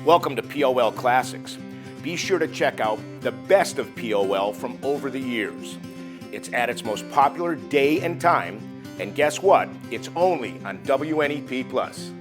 Welcome to POL Classics. Be sure to check out the best of POL from over the years. It's at its most popular day and time, and guess what? It's only on WNEP+.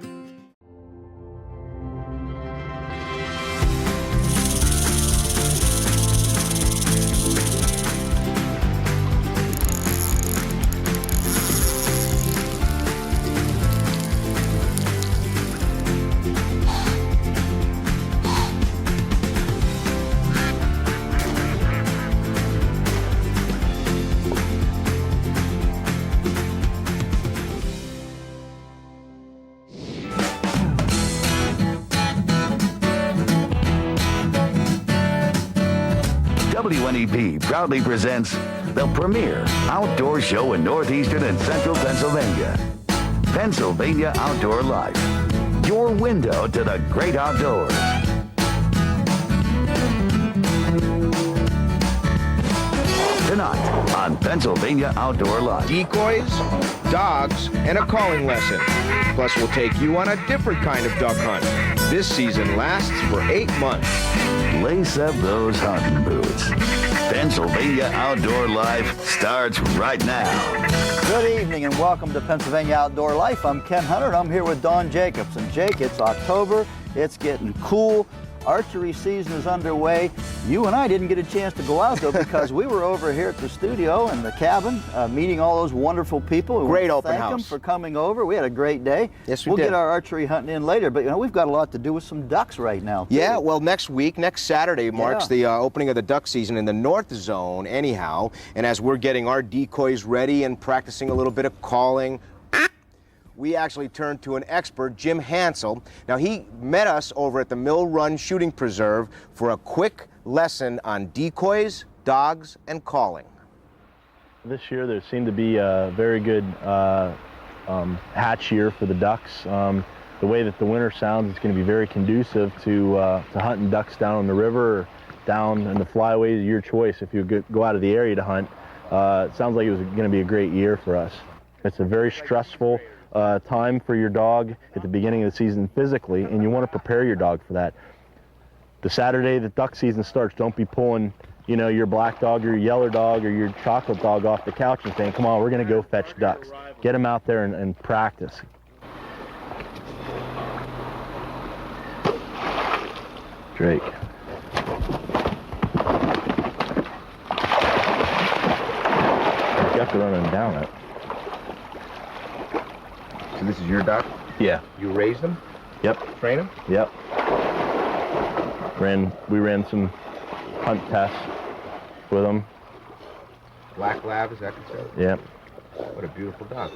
WNEP proudly presents the premier outdoor show in northeastern and central Pennsylvania. Pennsylvania Outdoor Life, your window to the great outdoors. Tonight on Pennsylvania Outdoor Life. Decoys, dogs, and a calling lesson. Plus, we'll take you on a different kind of duck hunt. This season lasts for 8 months. Lace up those hunting boots. Pennsylvania Outdoor Life starts right now. Good evening and welcome to Pennsylvania Outdoor Life. I'm Ken Hunter and I'm here with Don Jacobs. And Jake, it's October, it's getting cool. Archery season is underway. You and I didn't get a chance to go out though because we were over here at the studio and the cabin meeting all those wonderful people. Great open house. Thank them for coming over. We had a great day. Yes, we'll get our archery hunting in later, but you know we've got a lot to do with some ducks right now. Too. Yeah, well, next Saturday marks the opening of the duck season in the North Zone anyhow. And as we're getting our decoys ready and practicing a little bit of calling, we actually turned to an expert, Jim Hansel. Now, he met us over at the Mill Run Shooting Preserve for a quick lesson on decoys, dogs, and calling. This year, there seemed to be a very good hatch year for the ducks. The way that the winter sounds, it's going to be very conducive to hunting ducks down on the river or down in the flyways, your choice if you go out of the area to hunt. It sounds like it was going to be a great year for us. It's a very stressful time for your dog at the beginning of the season physically, and you want to prepare your dog for that. The Saturday the duck season starts, don't be pulling, you know, your black dog or your yellow dog or your chocolate dog off the couch and saying, come on, we're going to go fetch ducks. Get them out there and practice. Drake. You have to run them down it. So this is your duck? Yeah. You raised them? Yep. Train them? Yep. We ran some hunt tests with them. Black lab, is that considered? Yep. What a beautiful duck.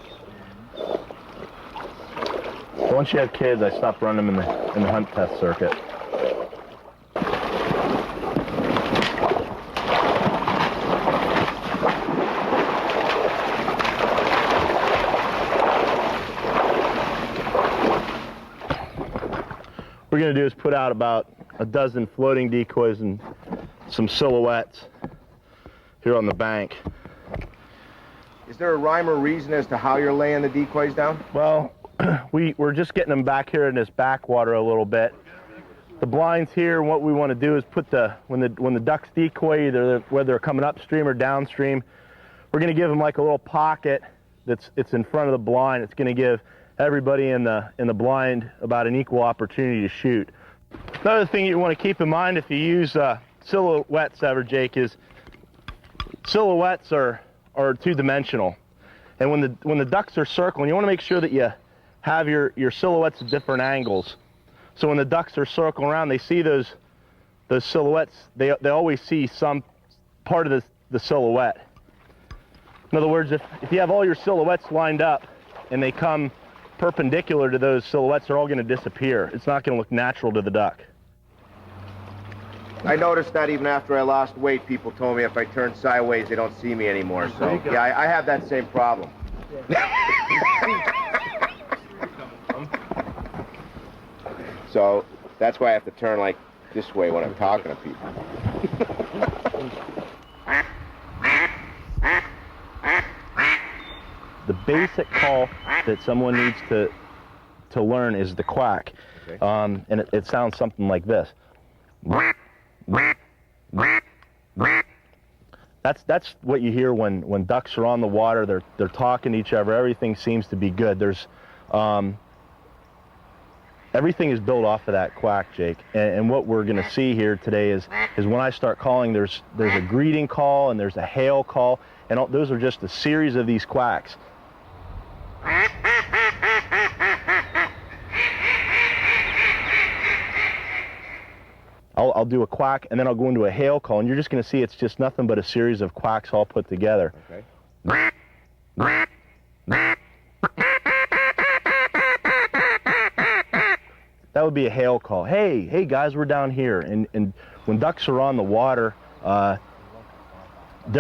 So once you have kids, I stopped running them in the hunt test circuit. What we're going to do is put out about a dozen floating decoys and some silhouettes here on the bank. Is there a rhyme or reason as to how you're laying the decoys down? Well, we're just getting them back here in this backwater a little bit. The blinds here, what we want to do is put when the ducks decoy, whether they're coming upstream or downstream, we're going to give them like a little pocket it's in front of the blind. It's going to give everybody in the blind about an equal opportunity to shoot. Another thing you want to keep in mind if you use silhouettes ever, Jake, is silhouettes are two-dimensional. And when the ducks are circling, you want to make sure that you have your silhouettes at different angles. So when the ducks are circling around, they see those silhouettes, they always see some part of the silhouette. In other words, if you have all your silhouettes lined up and they come perpendicular to those silhouettes, they're all going to disappear. It's not going to look natural to the duck. I noticed that even after I lost weight, people told me if I turn sideways, they don't see me anymore. So, yeah, I have that same problem. So, that's why I have to turn like this way when I'm talking to people. The basic call that someone needs to learn is the quack. Okay. And it sounds something like this. That's what you hear when ducks are on the water. They're talking to each other. Everything seems to be good. Everything is built off of that quack, Jake. And what we're going to see here today is when I start calling, there's a greeting call and there's a hail call, and those are just a series of these quacks. I'll do a quack, and then I'll go into a hail call, and you're just going to see it's just nothing but a series of quacks all put together. Okay. That would be a hail call. Hey guys, we're down here. And when ducks are on the water, they're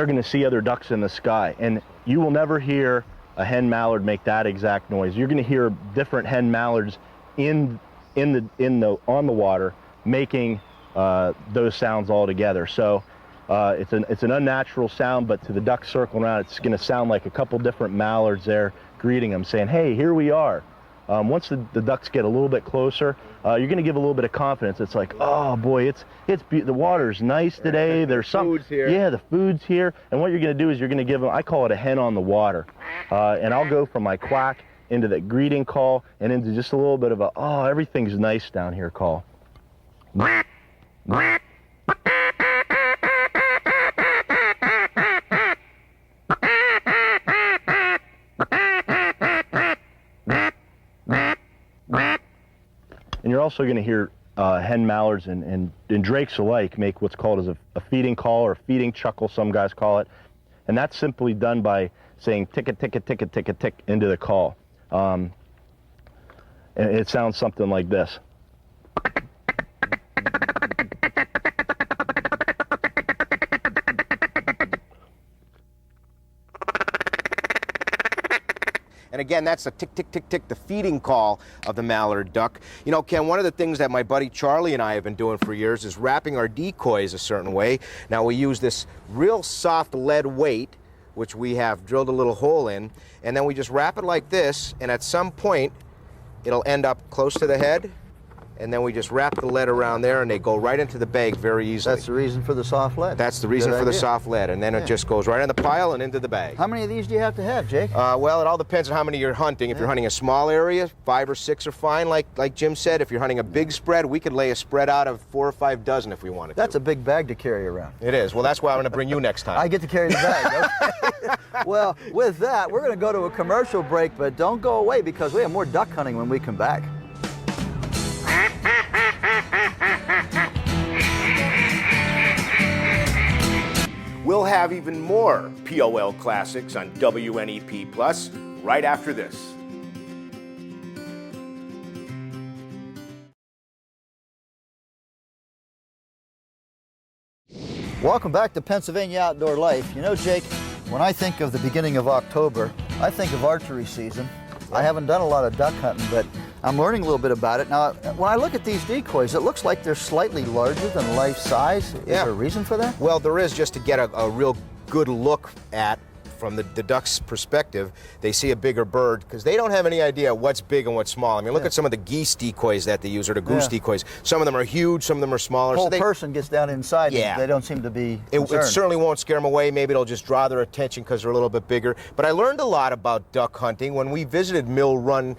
going to see other ducks in the sky, and you will never hear a hen mallard make that exact noise. You're going to hear different hen mallards on the water making those sounds all together. So it's an unnatural sound, but to the ducks circling around, it's going to sound like a couple different mallards there greeting them, saying, "Hey, here we are." Once the ducks get a little bit closer, you're going to give a little bit of confidence. It's like, oh boy, the water's nice today. There's some food's here. Yeah, the food's here. And what you're going to do is you're going to give them, I call it a hen on the water, and I'll go from my quack into that greeting call and into just a little bit of a, oh, everything's nice down here call. And you're also going to hear hen mallards and drakes alike make what's called as a feeding call or a feeding chuckle, some guys call it. And that's simply done by saying tick a tick a tick a tick a tick into the call. And it sounds something like this. And again, that's the tick, tick, tick, tick, the feeding call of the mallard duck. You know, Ken, one of the things that my buddy Charlie and I have been doing for years is wrapping our decoys a certain way. Now, we use this real soft lead weight, which we have drilled a little hole in, and then we just wrap it like this, and at some point, it'll end up close to the head, and then we just wrap the lead around there, and they go right into the bag very easily. That's the reason for the soft lead. That's the reason for the soft lead, and then it just goes right on the pile and into the bag. How many of these do you have to have, Jake? Well, it all depends on how many you're hunting. If you're hunting a small area, 5 or 6 are fine, like Jim said. If you're hunting a big spread, we could lay a spread out of 4 or 5 dozen if we wanted to. That's a big bag to carry around. It is. Well, that's why I'm going to bring you next time. I get to carry the bag, okay? Well, with that, we're going to go to a commercial break, but don't go away because we have more duck hunting when we come back. We'll have even more POL Classics on WNEP Plus right after this. Welcome back to Pennsylvania Outdoor Life. You know, Jake, when I think of the beginning of October, I think of archery season. I haven't done a lot of duck hunting, but I'm learning a little bit about it. Now, when I look at these decoys, it looks like they're slightly larger than life size. Is there a reason for that? Well, there is, just to get a real good look at, from the duck's perspective, they see a bigger bird because they don't have any idea what's big and what's small. I mean, look at some of the geese decoys that they use, or the goose decoys. Some of them are huge, some of them are smaller. The whole person gets down inside and they don't seem to be concerned. It certainly won't scare them away. Maybe it'll just draw their attention because they're a little bit bigger. But I learned a lot about duck hunting when we visited Mill Run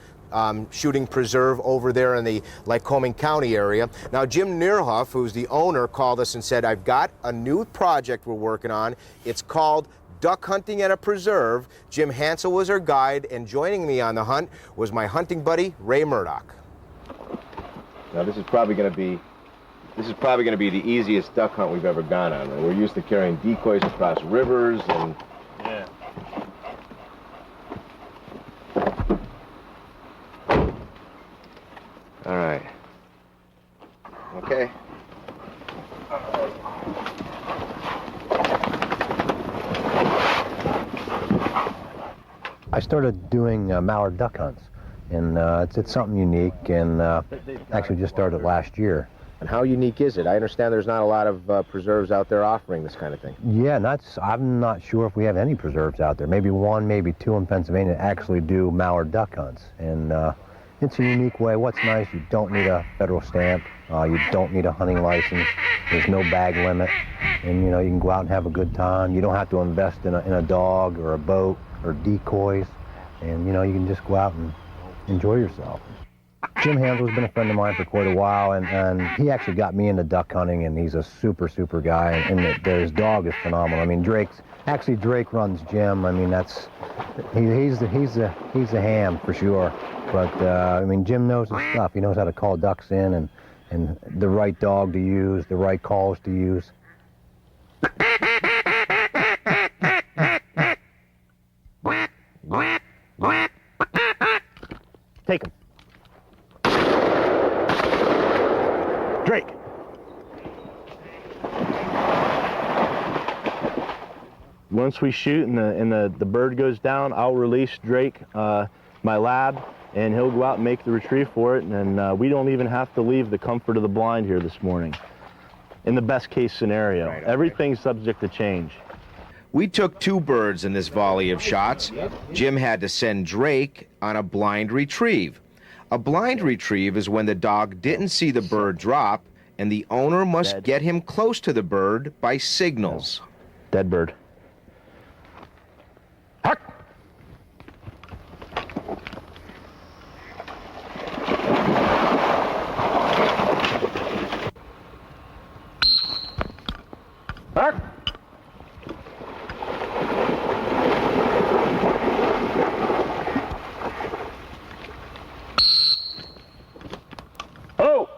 Shooting Preserve over there in the Lycoming County area. Now, Jim Neerhoff, who's the owner, called us and said, I've got a new project we're working on. It's called Duck Hunting at a Preserve. Jim Hansel was our guide, and joining me on the hunt was my hunting buddy, Ray Murdoch. Now, this is probably going to be the easiest duck hunt we've ever gone on. We're used to carrying decoys across rivers and... Yeah. All right. Okay. I started doing mallard duck hunts, and it's something unique, and actually just started last year. And how unique is it? I understand there's not a lot of preserves out there offering this kind of thing. Yeah, I'm not sure if we have any preserves out there. Maybe one, maybe two in Pennsylvania actually do mallard duck hunts, and it's a unique way. What's nice, you don't need a federal stamp. You don't need a hunting license. There's no bag limit. And, you know, you can go out and have a good time. You don't have to invest in a dog or a boat or decoys. And, you know, you can just go out and enjoy yourself. Jim Hansel's been a friend of mine for quite a while, and he actually got me into duck hunting, and he's a super guy, and his dog is phenomenal. I mean, Drake runs Jim. I mean, he's the ham for sure. But I mean, Jim knows his stuff. He knows how to call ducks in, and the right dog to use, the right calls to use. Take him. Drake. Once we shoot and the bird goes down, I'll release Drake, my lab, and he'll go out and make the retrieve for it, and we don't even have to leave the comfort of the blind here this morning. In the best case scenario. Right, okay. Everything's subject to change. We took 2 birds in this volley of shots. Jim had to send Drake on a blind retrieve. A blind retrieve is when the dog didn't see the bird drop, and the owner must Dead. get him close to the bird by signals. Dead bird. Hark! Hark! Oh!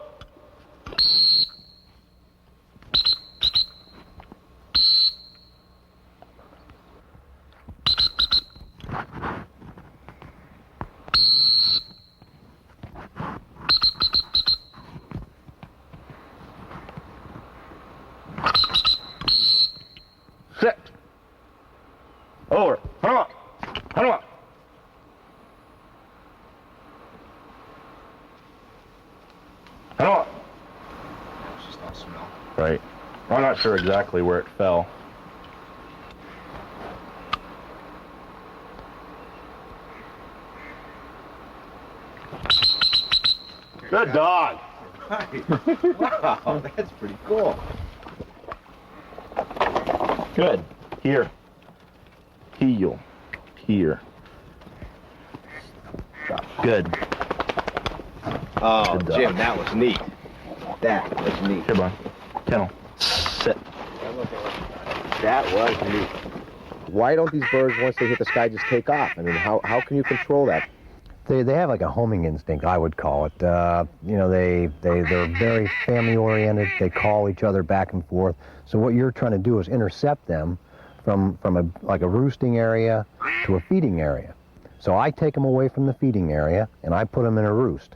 Sit. Over. Hunt him up. Hunt him up. Hunt him up. Right. I'm not sure exactly where it fell. Good dog. Wow, that's pretty cool. Good. Here. Heel. Here. Good. Oh, Good dog. Jim, that was neat. That was neat. Here, bud. Kennel. Sit. That was neat. Why don't these birds, once they hit the sky, just take off? I mean, how can you control that? They have like a homing instinct, I would call it. You know, they're very family oriented. They call each other back and forth. So what you're trying to do is intercept them from a roosting area to a feeding area. So I take them away from the feeding area and I put them in a roost.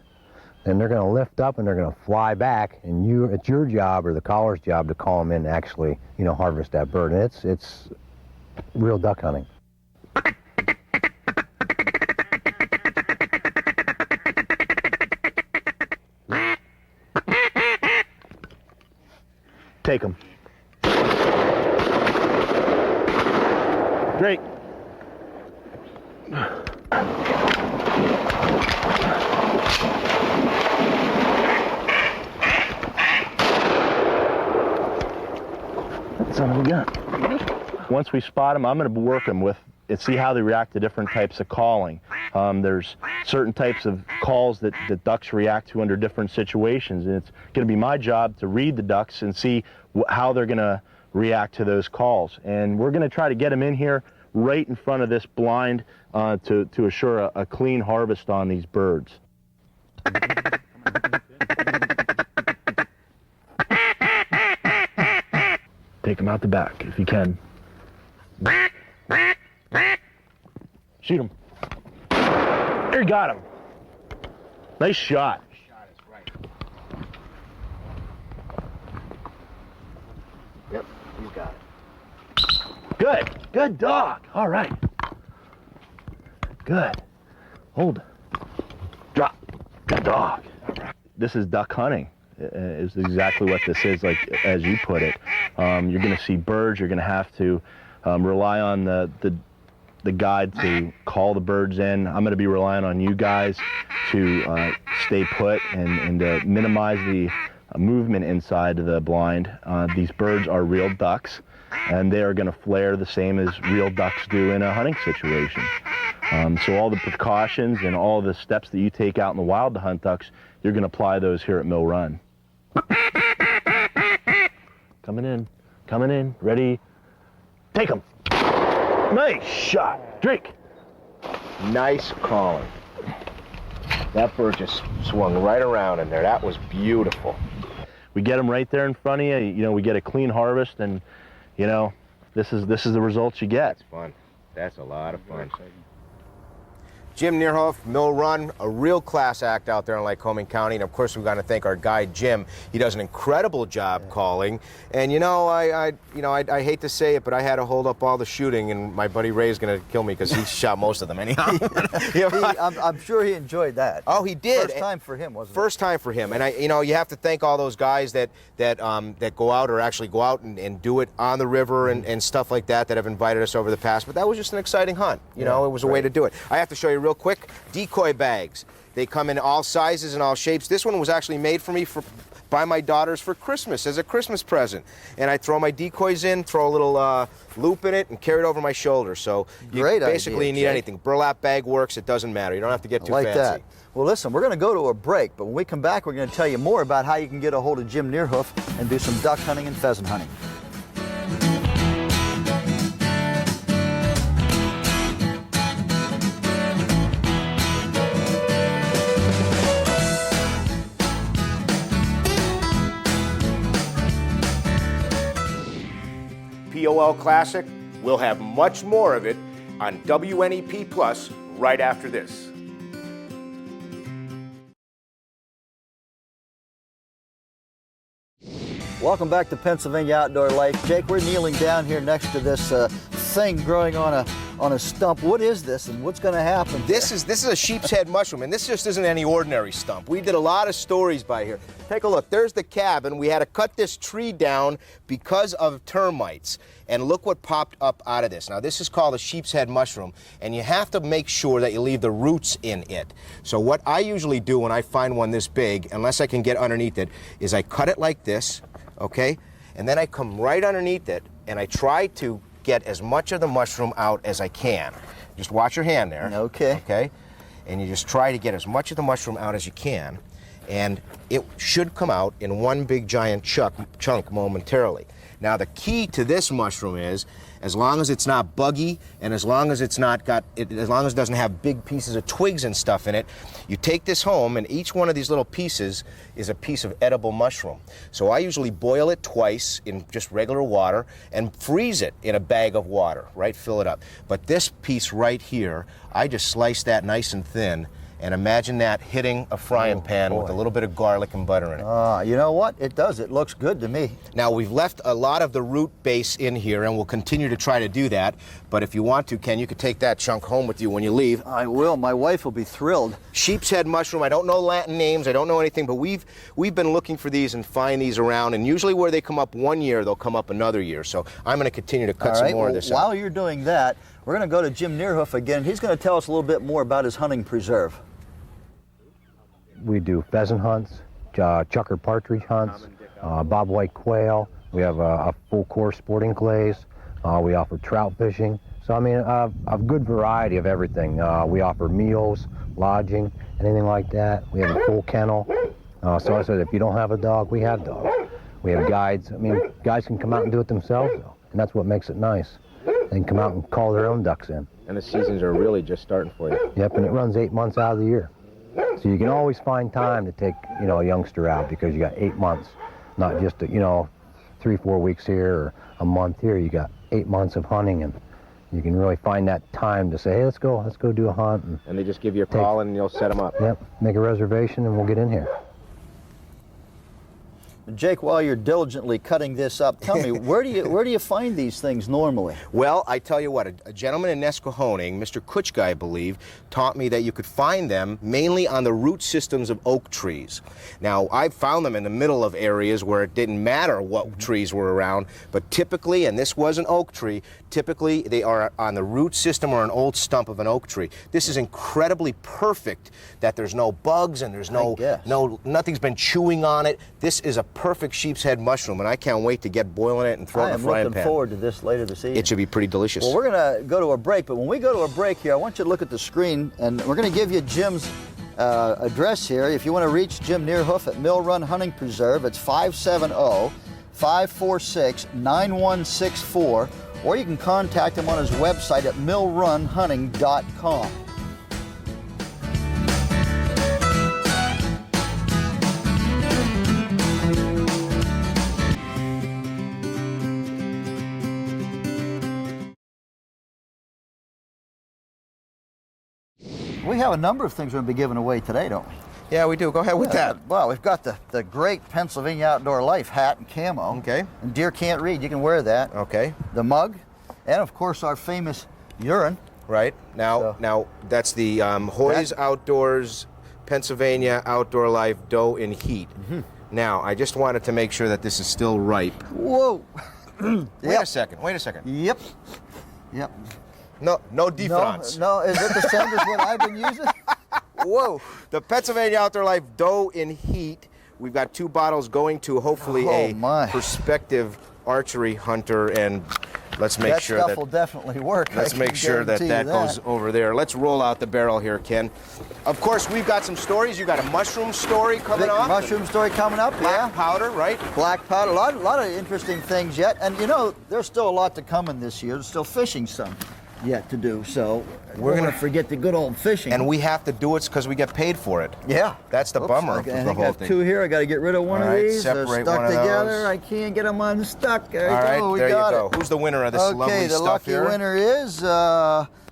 Then they're going to lift up and they're going to fly back, and it's your job or the caller's job to call them in and actually, you know, harvest that bird. And it's real duck hunting. Take him. Drake. Son of a gun. Once we spot them, I'm going to work them with and see how they react to different types of calling. There's certain types of calls that ducks react to under different situations, and it's going to be my job to read the ducks and see how they're going to react to those calls. And we're going to try to get them in here right in front of this blind to assure a clean harvest on these birds. Take them out the back if you can. Shoot him. There, you got him. Nice shot. Yep, he's got it. Good. Good dog. All right. Good. Hold. Drop. Good dog. This is duck hunting. Is exactly what this is, like as you put it. You're going to see birds. You're going to have to rely on the the guide to call the birds in. I'm going to be relying on you guys to stay put and minimize the movement inside the blind. These birds are real ducks, and they are going to flare the same as real ducks do in a hunting situation. So all the precautions and all the steps that you take out in the wild to hunt ducks, you're going to apply those here at Mill Run. Coming in, ready, take them. Nice shot, drink. Nice calling. That bird just swung right around in there. That was beautiful. We get them right there in front of you. You know, we get a clean harvest, and you know, this is the results you get. That's fun. That's a lot of fun. Jim Neerhoff, Mill Run, a real class act out there in Lycoming County. And of course, we've got to thank our guide, Jim. He does an incredible job calling. And you know, I hate to say it, but I had to hold up all the shooting, and my buddy Ray's going to kill me because he shot most of them anyhow. I'm sure he enjoyed that. Oh, he did. First time for him, wasn't it? First time for him. And you have to thank all those guys that go out or actually go out and do it on the river and stuff like that have invited us over the past. But that was just an exciting hunt. You know, it was a way to do it. I have to show you real quick, decoy bags. They come in all sizes and all shapes. This one was actually made for me by my daughters for Christmas, as a Christmas present. And I throw my decoys in, throw a little loop in it, and carry it over my shoulder. So basically you need anything. Burlap bag works, it doesn't matter. You don't have to get too fancy. That. Well, listen, we're going to go to a break, but when we come back, we're going to tell you more about how you can get a hold of Jim Neerhoff and do some duck hunting and pheasant hunting. POL Classic, we'll have much more of it on WNEP Plus right after this. Welcome back to Pennsylvania Outdoor Life. Jake, we're kneeling down here next to this thing growing on a stump. What is this, and what's going to happen? This is a sheep's head mushroom, and this just isn't any ordinary stump. We did a lot of stories by here. Take a look. There's the cabin. We had to cut this tree down because of termites. And look what popped up out of this. Now, this is called a sheep's head mushroom, and you have to make sure that you leave the roots in it. So what I usually do when I find one this big, unless I can get underneath it, is I cut it like this, okay? And then I come right underneath it, and I try to get as much of the mushroom out as I can. Just watch your hand there. Okay. Okay? And you just try to get as much of the mushroom out as you can, and it should come out in one big giant chunk momentarily. Now, the key to this mushroom is, as long as it's not buggy and as long as it's not as long as it doesn't have big pieces of twigs and stuff in it, you take this home, and each one of these little pieces is a piece of edible mushroom. So I usually boil it twice in just regular water and freeze it in a bag of water, right? Fill it up. But this piece right here, I just slice that nice and thin. And imagine that hitting a frying pan with a little bit of garlic and butter in it. You know what? It does. It looks good to me. Now, we've left a lot of the root base in here, and we'll continue to try to do that. But if you want to, Ken, you could take that chunk home with you when you leave. I will. My wife will be thrilled. Sheep's head mushroom. I don't know Latin names. I don't know anything, but we've been looking for these and find these around. And usually where they come up one year, they'll come up another year. So I'm going to continue to cut some more of this out. While you're doing that, we're going to go to Jim Neerhoff again. He's going to tell us a little bit more about his hunting preserve. We do pheasant hunts, chucker partridge hunts, bobwhite quail. We have a full course sporting clays. We offer trout fishing. So I mean, a good variety of everything. We offer meals, lodging, anything like that. We have a full kennel. So I said, if you don't have a dog, we have dogs. We have guides. I mean, guys can come out and do it themselves, though, and that's what makes it nice. They can come out and call their own ducks in. And the seasons are really just starting for you. Yep, and it runs 8 months out of the year. So you can always find time to take, a youngster out, because you got 8 months, not just, 3-4 weeks here or a month here. You got 8 months of hunting, and you can really find that time to say, hey, let's go do a hunt. And they just give you a call and you'll set them up. Yep, make a reservation and we'll get in here. Jake, while you're diligently cutting this up, tell me, where do you find these things normally? Well, I tell you what, a gentleman in Nesquehoning, Mr. Kutchka, I believe, taught me that you could find them mainly on the root systems of oak trees. Now, I found them in the middle of areas where it didn't matter what trees were around, but typically, and this was an oak tree, typically they are on the root system or an old stump of an oak tree. This is incredibly perfect that there's no bugs and there's nothing's been chewing on it. This is a perfect sheep's head mushroom, and I can't wait to get boiling it and throw it in the frying pan. I am looking forward to this later this evening. It should be pretty delicious. Well, we're going to go to a break, but when we go to a break here, I want you to look at the screen, and we're going to give you Jim's address here. If you want to reach Jim Neerhoof at Mill Run Hunting Preserve, it's 570-546-9164, or you can contact him on his website at millrunhunting.com. We have a number of things we're going to be giving away today, don't we? Yeah, we do. Go ahead with that. Well, we've got the great Pennsylvania Outdoor Life hat and camo. Okay. And deer can't read. You can wear that. Okay. The mug, and of course our famous urine. Right. Now that's the Hoy's Outdoors Pennsylvania Outdoor Life Doe in Heat. Mm-hmm. Now, I just wanted to make sure that this is still ripe. Whoa. Wait a second. Yep. No defrance. No, is it the same as what I've been using? Whoa. The Pennsylvania Outdoor Life Doe in Heat. We've got 2 bottles going to hopefully a prospective archery hunter, and let's make sure that stuff will definitely work. Let's make sure that goes over there. Let's roll out the barrel here, Ken. Of course, we've got some stories. You got a mushroom story coming up. Mushroom story coming up. Black powder, right? Black powder. A lot of interesting things yet, and you know, there's still a lot to come in this year. There's still fishing some yet to do, so we're going to forget the good old fishing. And we have to do it because we get paid for it. Yeah. That's the bummer of the whole thing. I have 2 here. I got to get rid of one of these. Separate They're stuck one of together. those. I can't get them unstuck. There All right, we there got you go. it. Who's the winner of this lovely stuff here? Okay, the lucky winner is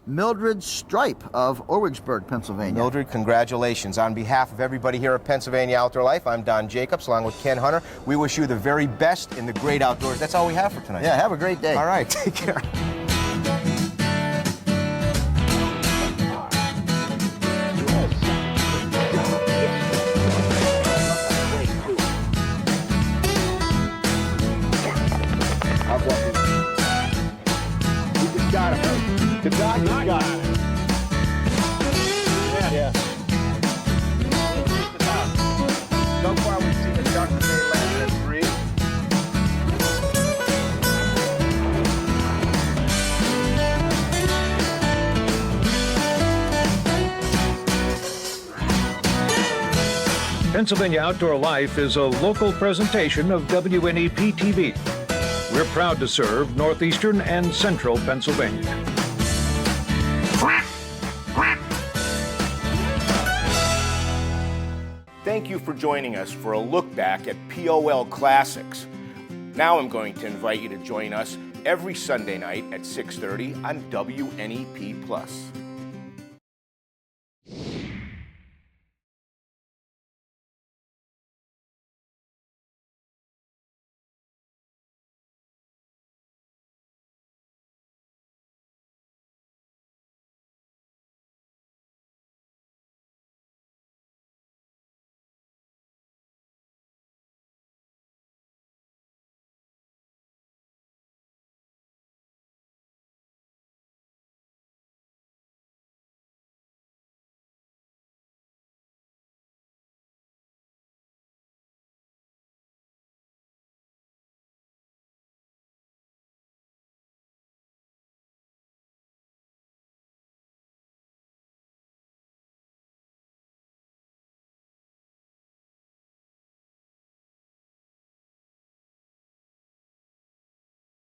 Mildred Stripe of Orwigsburg, Pennsylvania. Mildred, congratulations. On behalf of everybody here at Pennsylvania Outdoor Life, I'm Don Jacobs, along with Ken Hunter. We wish you the very best in the great outdoors. That's all we have for tonight. Yeah, have a great day. All right, take care. The guy who got it. Yeah. So far we've seen a duck today landed at 3. Pennsylvania Outdoor Life is a local presentation of WNEP TV. We're proud to serve northeastern and central Pennsylvania. Thank you for joining us for a look back at POL Classics. Now I'm going to invite you to join us every Sunday night at 6:30 on WNEP+.